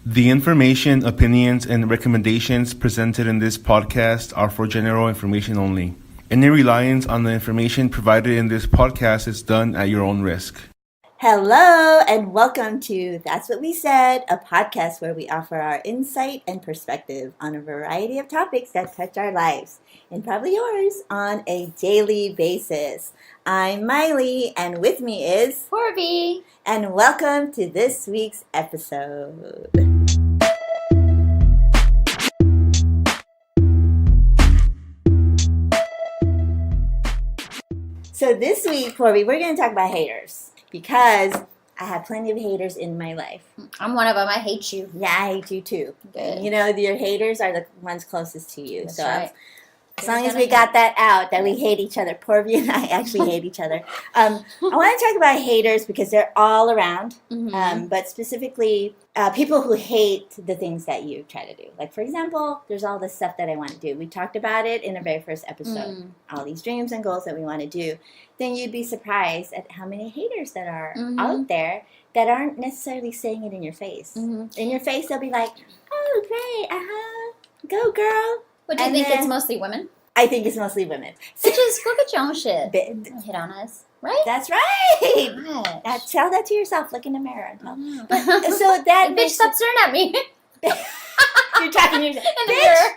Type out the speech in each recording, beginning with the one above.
The information, opinions, and recommendations presented in this podcast are for general information only. Any reliance on the information provided in this podcast is done at your own risk. Hello, and welcome to That's What We Said, a podcast where we offer our insight and perspective on a variety of topics that touch our lives, and probably yours, on a daily basis. I'm Miley, and with me is Corby, and welcome to this week's episode. So this week, Corby, we're going to talk about haters because I have plenty of haters in my life. I'm one of them. I hate you. Yeah, I hate you too. Good. You know, your haters are the ones closest to you. That's so right. as long as we got that out, that we hate each other. Corby and I actually hate each other. I want to talk about haters because they're all around, but specifically people who hate the things that you try to do. Like, for example, there's all this stuff that I want to do. We talked about it in the very first episode. All these dreams and goals that we want to do. Then you'd be surprised at how many haters that are out there that aren't necessarily saying it in your face. In your face, they'll be like, oh, great, go girl. But do you think it's mostly women? I think it's mostly women. Just look at your own shit. Don't hit on us, right? That's right. Gosh. Tell that to yourself. Look in the mirror. But, so that bitch, stop staring at me. You're talking to yourself. In the mirror.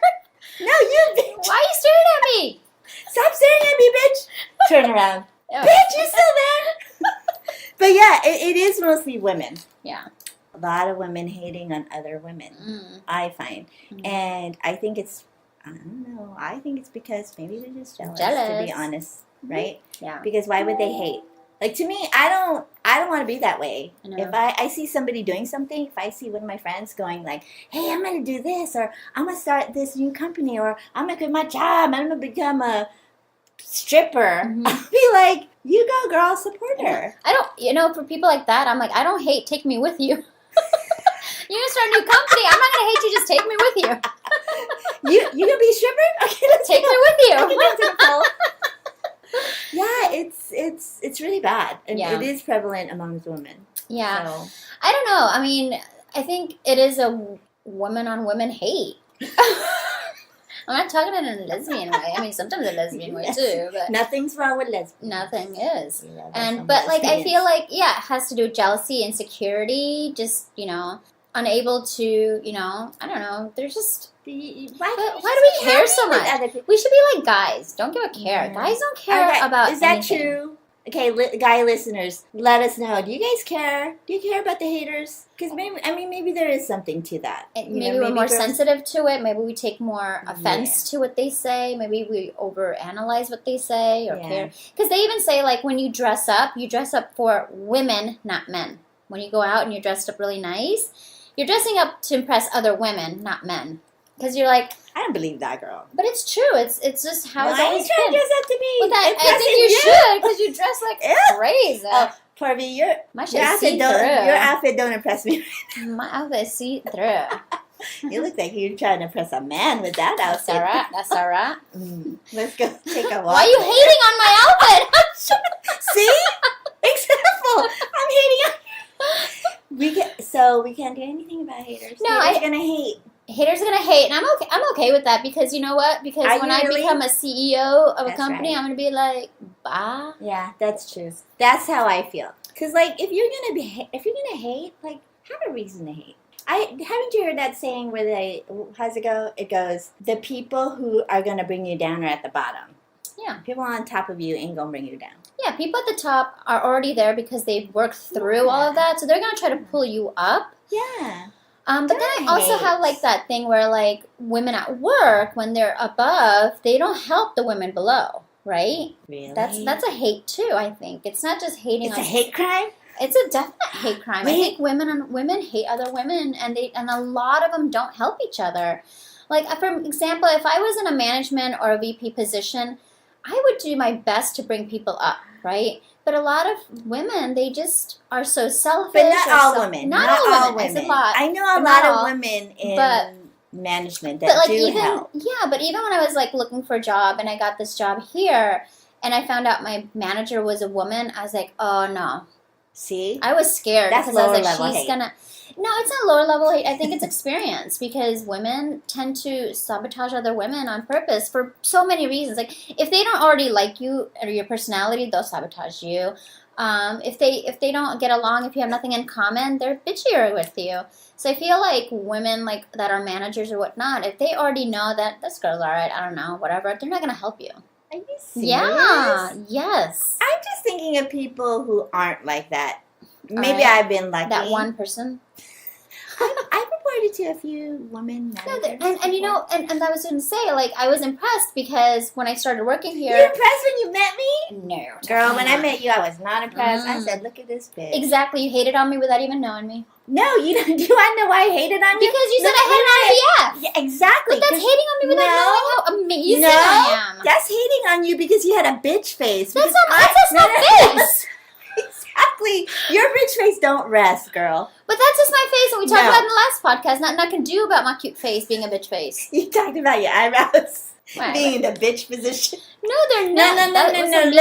No, you bitch. Why are you staring at me? Stop staring at me, bitch. Turn around. Oh. Bitch, you still there? But yeah, it is mostly women. Yeah. A lot of women hating on other women, I find. And I think it's, I don't know, I think it's because maybe they're just jealous. To be honest, right? Yeah. Because why would they hate? Like, to me, I don't want to be that way. If I see somebody doing something, if I see one of my friends going like, hey, I'm going to do this, or I'm going to start this new company, or I'm going to quit my job, I'm going to become a stripper, I'll be like, you go, girl, support her. I don't, for people like that, I'm like, I don't hate, take me with you. You're going to start a new company, I'm not going to hate you, just take me with you. You gonna be a stripper? Okay, let's take go. me with you. Okay, let's go. Yeah, it's really bad, and it is prevalent amongst women. Yeah, so. I don't know. I mean, I think it is a women on women hate. I'm not talking in a lesbian way. I mean, sometimes a lesbian way too. But nothing's wrong with lesbian. Nothing is. But like, I feel like it has to do with jealousy, insecurity. Just unable to. I don't know. They're just. Why do we care so much? We should be like guys. Don't give a care. Guys don't care about Is that anything. true? Okay, guy listeners, let us know. Do you guys care? Do you care about the haters? Because maybe there is something to that. Maybe we're more sensitive to it. Maybe we take more offense to what they say. Maybe we overanalyze what they say or care. Because they even say, like, when you dress up for women, not men. When you go out and you're dressed up really nice, you're dressing up to impress other women, not men. Because you're like, I don't believe that, girl. But it's true. It's just how it's always been. Why are you trying to dress up to me? Well, I think you should, because you dress like crazy. Corby, your outfit don't impress me. My outfit is see-through. You look like you're trying to impress a man with that outfit. That's all right. Let's go take a walk. Why are you hating on my outfit? See? Example. I'm hating on you. We can't do anything about haters. No, haters are gonna hate. Haters are gonna hate, and I'm okay with that, because you know what? Because when I become a CEO of a company, I'm gonna be like, bah. Yeah, that's true. That's how I feel. Cause like if you're gonna hate, like, have a reason to hate. Haven't you heard that saying where how's it go? It goes, the people who are gonna bring you down are at the bottom. Yeah. People on top of you ain't gonna bring you down. Yeah, people at the top are already there because they've worked through all of that, so they're gonna try to pull you up. Yeah. But then I also have like that thing where like women at work, when they're above, they don't help the women below, right? Really? That's a hate too, I think. It's not just hating. It's a hate crime? It's a definite hate crime. I think women hate other women, and a lot of them don't help each other. Like, for example, if I was in a management or a VP position, I would do my best to bring people up, right? But a lot of women, they just are so selfish. But not all women. Not all women. It's a lot. I know a lot of women in management that do help. Yeah, but even when I was like looking for a job and I got this job here and I found out my manager was a woman, I was like, oh no. See? I was scared. That's because I was lower like, level she's hate. gonna. No, it's not lower level hate. I think it's experience because women tend to sabotage other women on purpose for so many reasons. Like if they don't already like you or your personality, they'll sabotage you. If they don't get along, if you have nothing in common, they're bitchier with you. So I feel like women like that are managers or whatnot, if they already know that this girl's alright, I don't know, whatever, they're not gonna help you. Are you serious? Yeah. Yes. I'm just thinking of people who aren't like that. Maybe I've been lucky. That one person. I've reported to a few women. No, and you know, and I was going to say, like, I was impressed because when I started working here. You're impressed when you met me? No. Girl, when I met you, I was not impressed. I said, look at this bitch. Exactly. You hated on me without even knowing me. No, you don't. Do I know why I hated on you? Because you said I hated on IVF. Yeah, exactly. But that's hating on me without knowing how amazing I am. That's hating on you because you had a bitch face. That's not face. Exactly. Your bitch face don't rest, girl. But that's just my face, and we talked about it in the last podcast. Nothing I can do about my cute face being a bitch face. You talked about your eyebrows Right. being in the bitch position. No, they're not. No.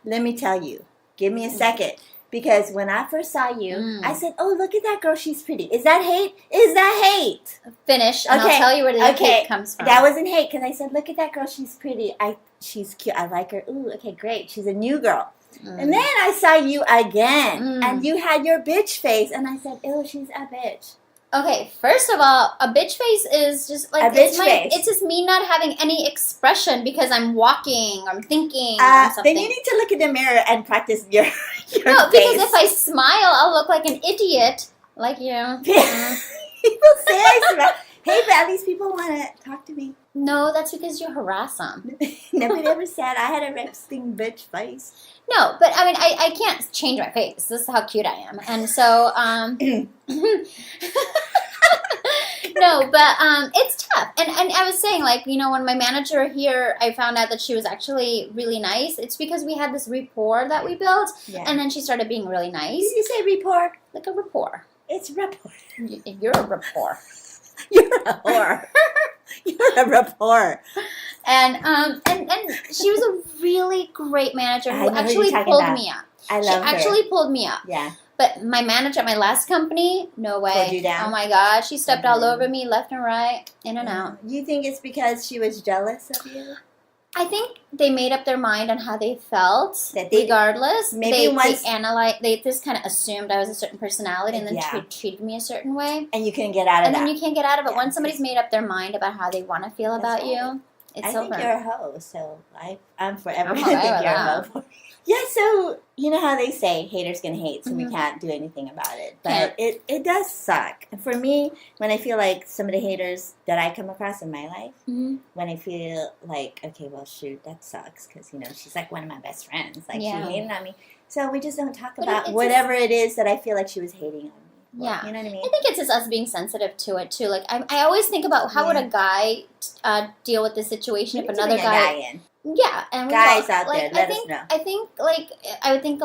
Let me tell you. Give me a second. Because when I first saw you, I said, "Oh, look at that girl. She's pretty." Is that hate? Is that hate? Finish, and I'll tell you where the hate comes from. That wasn't hate because I said, "Look at that girl. She's pretty. She's cute. I like her. Ooh, okay, great. She's a new girl." And then I saw you again, and you had your bitch face, and I said, "Ew, she's a bitch." Okay, first of all, a bitch face is just like it's just me not having any expression because I'm walking, I'm thinking, or something. Then you need to look in the mirror and practice your no, face. because if I smile, I'll look like an idiot, like you. People say I smile. Hey, but at least people want to talk to me. No, that's because you harass them. Nobody ever said I had a resting bitch face. No, but I mean, I can't change my face. This is how cute I am. And so, no, but it's tough. And I was saying, like, you know, when my manager here, I found out that she was actually really nice. It's because we had this rapport that we built. Yeah. And then she started being really nice. Did you say rapport? Like a rapport. It's rapport. You're a rapport. You're a whore. You're a rapport. And she was a really great manager who actually pulled me up. I love her. She actually pulled me up. Yeah. But my manager at my last company, no way. Pulled you down? Oh my God, she stepped all over me, left and right, in and out. You think it's because she was jealous of you? I think they made up their mind on how they felt, regardless. Maybe they just kind of assumed I was a certain personality and then treated me a certain way. And you couldn't get out of that. And then you can't get out of it. Once somebody's made up their mind about how they want to feel about you, it's over. I think you're a hoe, so I'm forever going to think you're a hoe. Yeah, so you know how they say haters gonna hate, so we can't do anything about it. But it does suck. For me, when I feel like some of the haters that I come across in my life, when I feel like, okay, well, shoot, that sucks, because, you know, she's like one of my best friends. Like, she hated on me. So we just don't talk about whatever it is that I feel like she was hating on me. Yeah. You know what I mean? I think it's just us being sensitive to it, too. Like, I always think about how would a guy deal with this situation if another guy... Yeah, and guys out there, let us know. I would think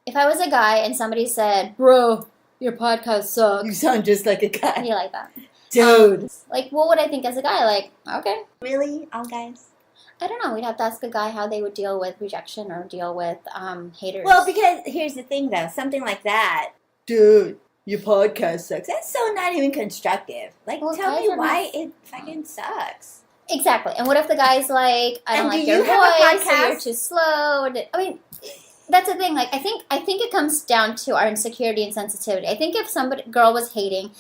if I was a guy and somebody said, "Bro, your podcast sucks," you sound just like a guy. You like that, dude? Like, what would I think as a guy? Like, okay, really, all guys? I don't know. We'd have to ask a guy how they would deal with rejection or deal with haters. Well, because here's the thing, though, something like that, dude. Your podcast sucks. That's so not even constructive. Like, tell me why it fucking sucks. Exactly. And what if the guy's like, I don't like your voice, or you're too slow? I mean, that's the thing. Like, I think it comes down to our insecurity and sensitivity. I think if girl was hating,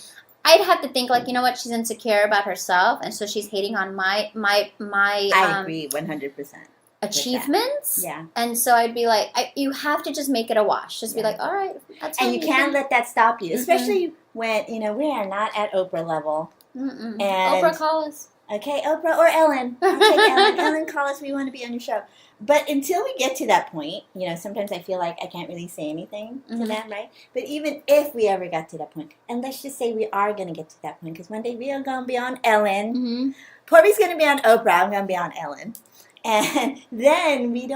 I'd have to think, like, you know what, she's insecure about herself, and so she's hating on my I agree 100%. Achievements. Yeah. And so I'd be like, you have to just make it a wash. Just be like, all right, that's fine. And you can't let that stop you, especially when, you know, we are not at Oprah level. And Oprah, call us. Okay, Oprah or Ellen. I'll take Ellen. Ellen, call us. We want to be on your show. But until we get to that point, you know, sometimes I feel like I can't really say anything to them, right? But even if we ever got to that point, and let's just say we are going to get to that point, because one day we are going to be on Ellen. Corby's going to be on Oprah. I'm going to be on Ellen. And then we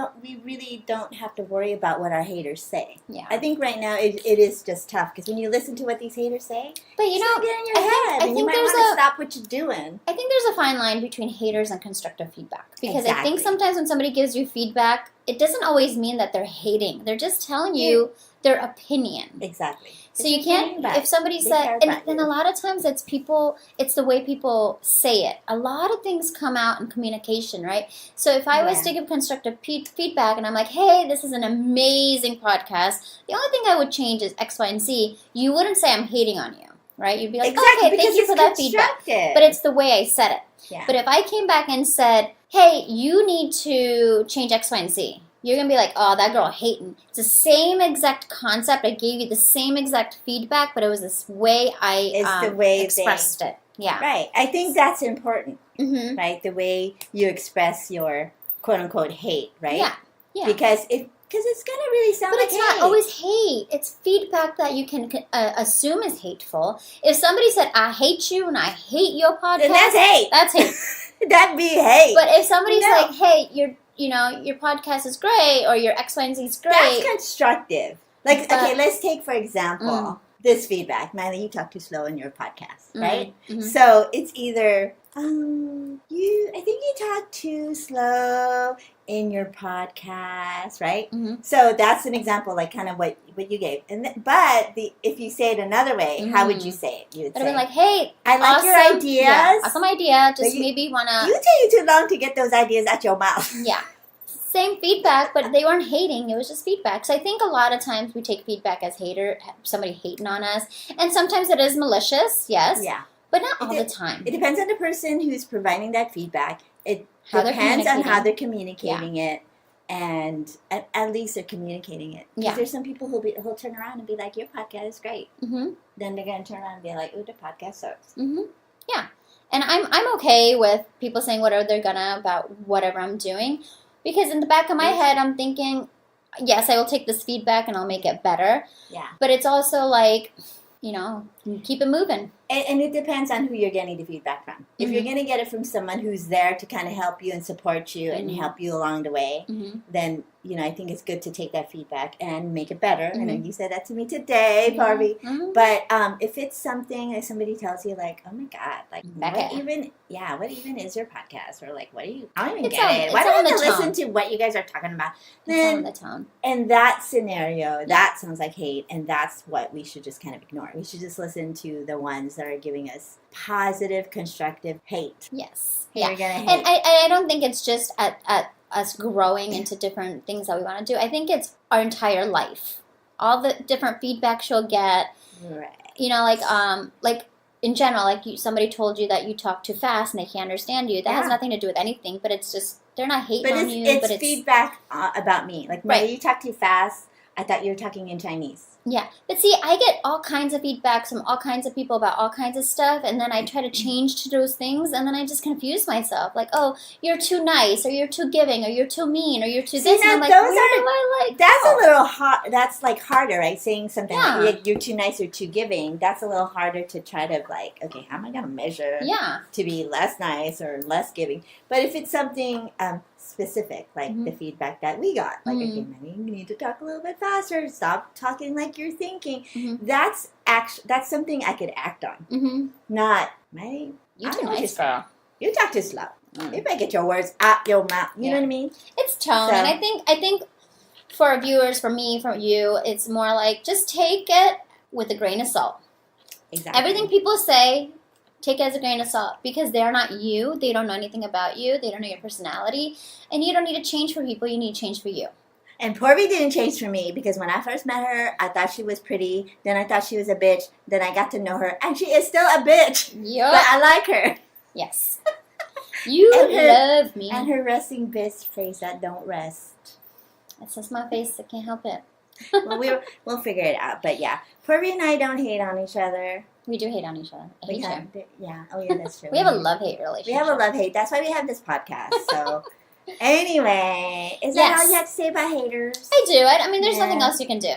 really don't have to worry about what our haters say. Yeah. I think right now it is just tough, because when you listen to what these haters say, but you know, get in your head, and you might want to stop what you're doing. I think there's a fine line between haters and constructive feedback, because I think sometimes when somebody gives you feedback, it doesn't always mean that they're hating. They're just telling you their opinion. Exactly. So you can't, if somebody said, and a lot of times it's the way people say it. A lot of things come out in communication, right? So if I was to give constructive feedback and I'm like, hey, this is an amazing podcast, the only thing I would change is X, Y, and Z. You wouldn't say I'm hating on you, right? You'd be like, okay, thank you for that feedback. But it's the way I said it. Yeah. But if I came back and said, hey, you need to change X, Y, and Z, you're going to be like, oh, that girl hating. It's the same exact concept. I gave you the same exact feedback, but it was this way I expressed it. Yeah. Right. I think that's important, right? The way you express your quote-unquote hate, right? Yeah. Yeah. Because it's going to really sound like hate. But it's not always hate. It's feedback that you can assume is hateful. If somebody said, I hate you and I hate your podcast. Then that's hate. That's hate. That'd be hate. But if somebody's like, hey, your podcast is great, or your X, Y, and Z is great. That's constructive. Like, okay, let's take, for example, this feedback. Miley, you talk too slow in your podcast, right? Mm-hmm. So it's either, I think you talk too slow in your podcast, right? Mm-hmm. So that's an example, like kind of what you gave. But if you say it another way, how would you say it? You would say, like, hey, I like awesome, your ideas. Yeah, awesome idea. Just maybe want to... You take too long to get those ideas out your mouth. Yeah. Same feedback, but they weren't hating. It was just feedback. So I think a lot of times we take feedback as somebody hating on us. And sometimes it is malicious, yes. Yeah. But not all the time. It depends on the person who's providing that feedback. It depends on how they're communicating it. And at least they're communicating it. Because there's some people who'll turn around and be like, your podcast is great. Mm-hmm. Then they're going to turn around and be like, ooh, the podcast sucks. Mm-hmm. Yeah. And I'm okay with people saying whatever they're gonna about whatever I'm doing. Because in the back of my head, I'm thinking, yes, I will take this feedback and I'll make it better. Yeah. But it's also like, keep it moving. And it depends on who you're getting the feedback from. If you're going to get it from someone who's there to kind of help you and support you and help you along the way, then, I think it's good to take that feedback and make it better. I know you said that to me today, Barbie. But if it's something that somebody tells you, like, oh my God, like, what even is your podcast? Or like, what are you, I don't even get it. Why do I have to listen to what you guys are talking about? Then, it's on the tone. In that scenario, that sounds like hate, and that's what we should just kind of ignore. We should just listen to the ones that are giving us positive, constructive hate. Yes. Hey, you're gonna hate. And I don't think it's just at us growing into different things that we want to do. I think it's our entire life. All the different feedbacks you'll get. Right. Like in general, like somebody told you that you talk too fast and they can't understand you. That has nothing to do with anything, but it's just, they're not hating on you. But it's feedback about me. Like, right. You talk too fast. I thought you were talking in Chinese. Yeah. But see, I get all kinds of feedbacks from all kinds of people about all kinds of stuff, and then I try to change to those things, and then I just confuse myself. Like, oh, you're too nice, or you're too giving, or you're too mean, or you're too this. And I'm like, where do I like That's a little hard. That's like harder, right? Saying something like you're too nice or too giving. That's a little harder to try to like, okay, how am I going to measure to be less nice or less giving? But if it's something specific, like the feedback that we got, like, okay, maybe you need to talk a little bit faster, stop talking like you're thinking. That's something I could act on. Not, you're too nice, girl. You talk too slow. You better get your words out your mouth. You know what I mean? It's tone, and I think for our viewers, for me, for you, it's more like just take it with a grain of salt. Exactly. Everything people say, take it as a grain of salt, because they're not you. They don't know anything about you. They don't know your personality. And you don't need to change for people. You need to change for you. And Porby didn't change for me, because when I first met her, I thought she was pretty. Then I thought she was a bitch. Then I got to know her, and she is still a bitch. Yep. But I like her. Yes. You love me. And her resting bitch face that don't rest. That's just my face. I can't help it. Well, we'll figure it out. But yeah, Porby and I don't hate on each other. We do hate on each other. I hate you. Yeah. Oh, yeah, that's true. We have a love-hate relationship. We have a love-hate. That's why we have this podcast. So, anyway, is that all you have to say about haters? I do. I mean, there's nothing else you can do.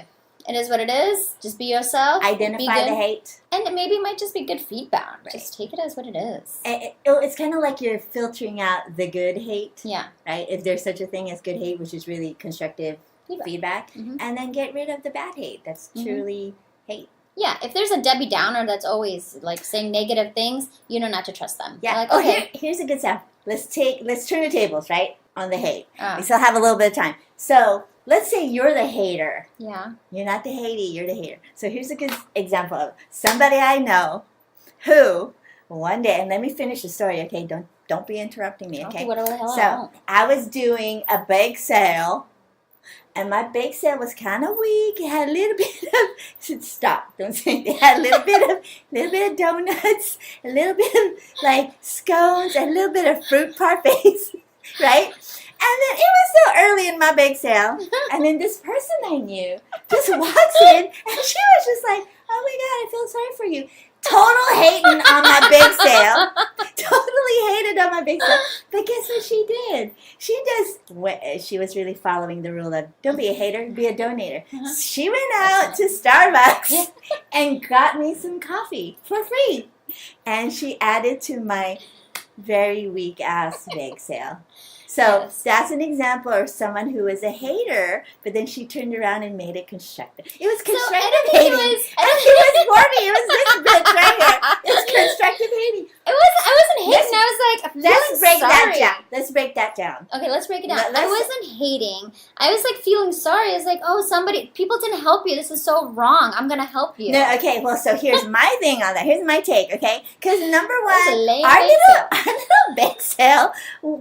It is what it is. Just be yourself. Identify the hate. And maybe it might just be good feedback. Right. Just take it as what it is. It's kind of like you're filtering out the good hate. Yeah. Right? If there's such a thing as good hate, which is really constructive feedback. And then get rid of the bad hate. That's truly hate. Yeah, if there's a Debbie Downer that's always like saying negative things, you know not to trust them. Yeah. Like, okay. Here's a good sound. Let's turn the tables, right? On the hate. We still have a little bit of time. So let's say you're the hater. Yeah. You're not the hatey, you're the hater. So here's a good example of somebody I know who one day, and let me finish the story, okay? Don't be interrupting me, okay? Whatever the hell So I was doing a bake sale, and my bake sale was kind of weak. It had a little bit of stop, don't say it. It had a little bit of donuts, a little bit of like scones, and a little bit of fruit parfaits, right? And then it was so early in my bake sale, and then this person I knew just walks in, and she was just like, "Oh my God, I feel sorry for you." Total hating on my bake sale. Totally hated on my bake sale. But guess what she did? She was really following the rule of don't be a hater, be a donator. She went out to Starbucks and got me some coffee for free. And she added to my very weak ass bake sale. So that's an example of someone who was a hater, but then she turned around and made it constructive. It was constructive hating. It was Morty. It was this bitch right here. It was constructive hating. I wasn't hating. I was like, let's break that down. Let's break that down. Okay, let's break it down. I wasn't hating. I was like feeling sorry. I was like, oh, people didn't help you. This is so wrong. I'm gonna help you. No, okay. Well, so here's my thing on that. Here's my take. Okay, because number one, our little bake sale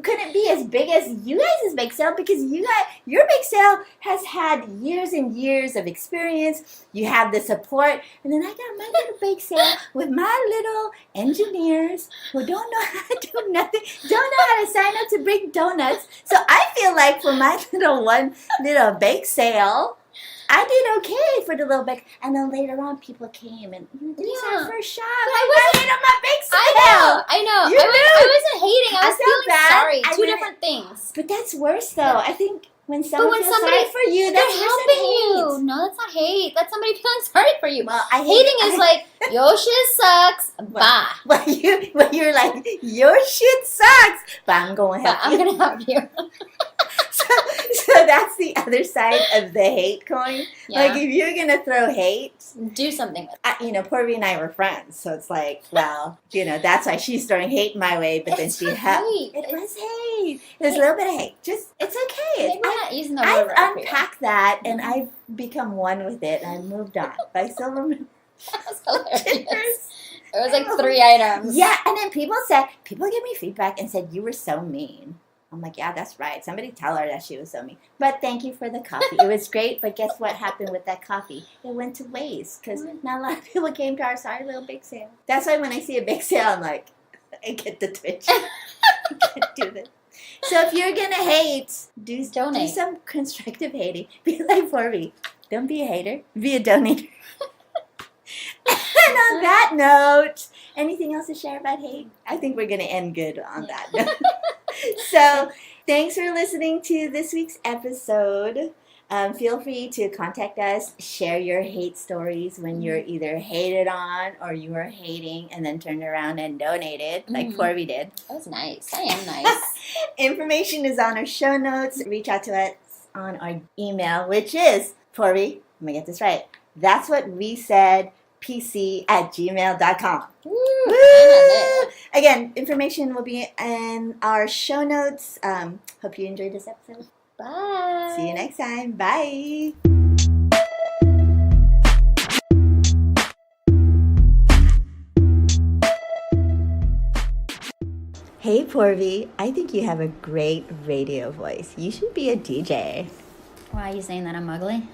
couldn't be as big as you guys' bake sale because your bake sale has had years and years of experience. You have the support, and then I got my little bake sale with my little engineers who don't know how to do nothing, don't know how to sign up to bring donuts. So I feel like for my little bake sale, I did okay for the little bake, and then later on people came and this is our first shot. But I wasn't on my bake sale. I know. You I wasn't hating. I was feeling bad. sorry. Two different things. But that's worse though. I think when someone feels sorry for you, that's helping you. No, that's not hate. That's somebody feeling sorry for you. Well, hating is like your shit sucks. Bye. Well, you're like your shit sucks, but I'm going to help you. I'm gonna help you. So that's the other side of the hate coin. Yeah. Like if you're gonna throw hate, do something with it. Porby and I were friends, so it's like, well, that's why she's throwing hate my way. But then she helped. It was hate. It was a little bit of hate. Just it's okay. Maybe not using the word I've unpacked that and I've become one with it and I moved on. But I still remember. That was hilarious. It was like 3 items. Yeah, and then people gave me feedback and said you were so mean. I'm like, yeah, that's right. Somebody tell her that she was so mean. But thank you for the coffee. It was great. But guess what happened with that coffee? It went to waste because not a lot of people came to our sorry little bake sale. That's why when I see a bake sale, I'm like, I get the twitch. I can't do this. So if you're going to hate, do some constructive hating. Be like Forby. Don't be a hater. Be a donator. And on that note, anything else to share about hate? I think we're going to end good on that note. So, thanks for listening to this week's episode. Feel free to contact us, share your hate stories when you're either hated on or you were hating and then turned around and donated, like Forby did. That was nice. I am nice. Information is on our show notes. Reach out to us on our email, which is, Forby, let me get this right. That's what we said. pc@gmail.com. Woo! Again, information will be in our show notes. Hope you enjoyed this episode. Bye. See you next time. Bye. Hey, Porby. I think you have a great radio voice. You should be a DJ. Why are you saying that I'm ugly?